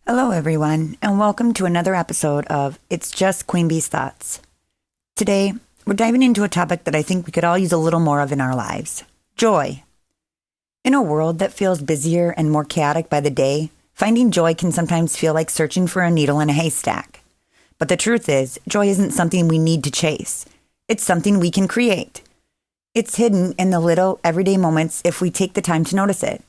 Hello, everyone, and welcome to another episode of It's Just Queen Bee's Thoughts. Today, we're diving into a topic that I think we could all use a little more of in our lives: joy. In a world that feels busier and more chaotic by the day, finding joy can sometimes feel like searching for a needle in a haystack. But the truth is, joy isn't something we need to chase. It's something we can create. It's hidden in the little, everyday moments if we take the time to notice it.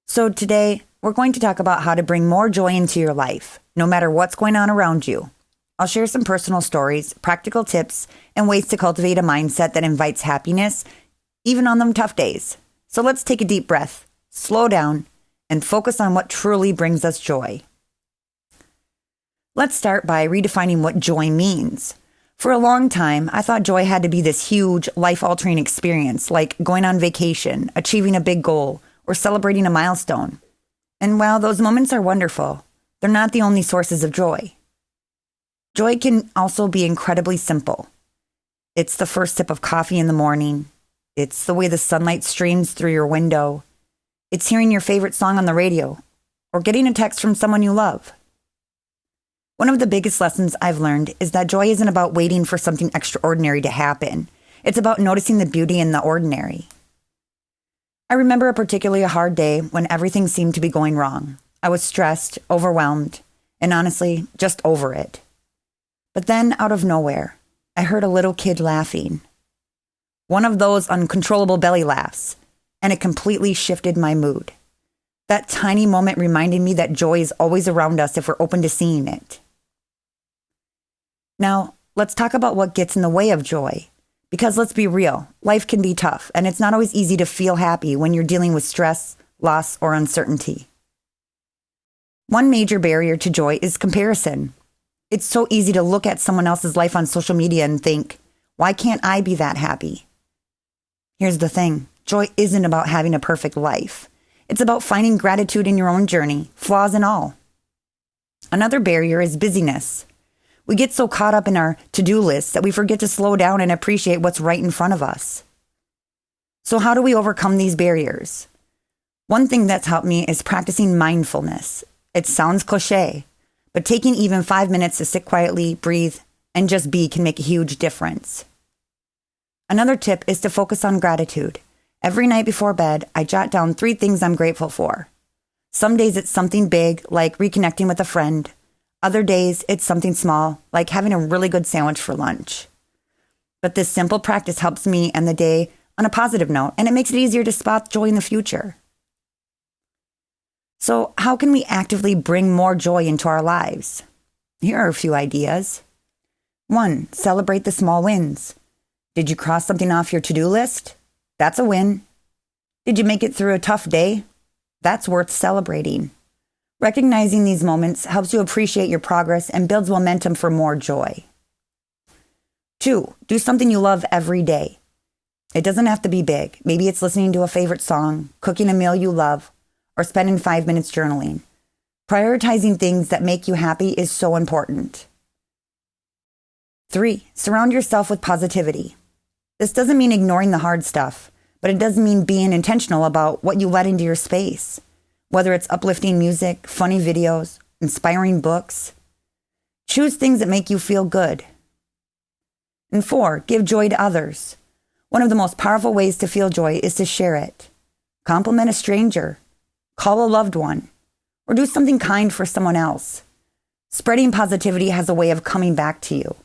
So today, we're going to talk about how to bring more joy into your life, no matter what's going on around you. I'll share some personal stories, practical tips, and ways to cultivate a mindset that invites happiness, even on them tough days. So let's take a deep breath, slow down, and focus on what truly brings us joy. Let's start by redefining what joy means. For a long time, I thought joy had to be this huge, life-altering experience, like going on vacation, achieving a big goal, or celebrating a milestone. And while those moments are wonderful, they're not the only sources of joy. Joy can also be incredibly simple. It's the first sip of coffee in the morning. It's the way the sunlight streams through your window. It's hearing your favorite song on the radio, or getting a text from someone you love. One of the biggest lessons I've learned is that joy isn't about waiting for something extraordinary to happen. It's about noticing the beauty in the ordinary. I remember a particularly hard day when everything seemed to be going wrong. I was stressed, overwhelmed, and honestly, just over it. But then, out of nowhere, I heard a little kid laughing. One of those uncontrollable belly laughs, and it completely shifted my mood. That tiny moment reminded me that joy is always around us if we're open to seeing it. Now, let's talk about what gets in the way of joy. Because let's be real, life can be tough, and it's not always easy to feel happy when you're dealing with stress, loss, or uncertainty. One major barrier to joy is comparison. It's so easy to look at someone else's life on social media and think, why can't I be that happy? Here's the thing, joy isn't about having a perfect life. It's about finding gratitude in your own journey, flaws and all. Another barrier is busyness. We get so caught up in our to-do lists that we forget to slow down and appreciate what's right in front of us. So how do we overcome these barriers? One thing that's helped me is practicing mindfulness. It sounds cliche, but taking even 5 minutes to sit quietly, breathe, and just be can make a huge difference. Another tip is to focus on gratitude. Every night before bed, I jot down 3 things I'm grateful for. Some days it's something big, like reconnecting with a friend. Other days, it's something small, like having a really good sandwich for lunch. But this simple practice helps me end the day on a positive note, and it makes it easier to spot joy in the future. So, how can we actively bring more joy into our lives? Here are a few ideas. 1. Celebrate the small wins. Did you cross something off your to-do list? That's a win. Did you make it through a tough day? That's worth celebrating. Recognizing these moments helps you appreciate your progress and builds momentum for more joy. 2. Do something you love every day. It doesn't have to be big. Maybe it's listening to a favorite song, cooking a meal you love, or spending 5 minutes journaling. Prioritizing things that make you happy is so important. 3. Surround yourself with positivity. This doesn't mean ignoring the hard stuff, but it does mean being intentional about what you let into your space. Whether it's uplifting music, funny videos, inspiring books. Choose things that make you feel good. And 4, give joy to others. One of the most powerful ways to feel joy is to share it. Compliment a stranger, call a loved one, or do something kind for someone else. Spreading positivity has a way of coming back to you.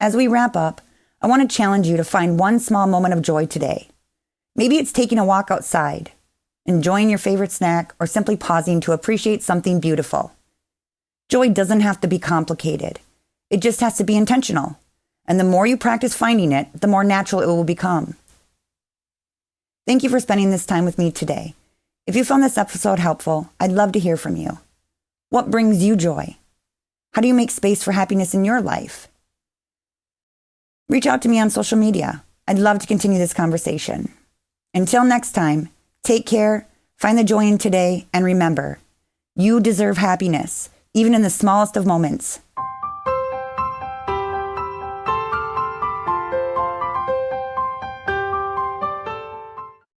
As we wrap up, I want to challenge you to find one small moment of joy today. Maybe it's taking a walk outside, enjoying your favorite snack, or simply pausing to appreciate something beautiful. Joy doesn't have to be complicated. It just has to be intentional. And the more you practice finding it, the more natural it will become. Thank you for spending this time with me today. If you found this episode helpful, I'd love to hear from you. What brings you joy? How do you make space for happiness in your life? Reach out to me on social media. I'd love to continue this conversation. Until next time, take care, find the joy in today, and remember, you deserve happiness, even in the smallest of moments.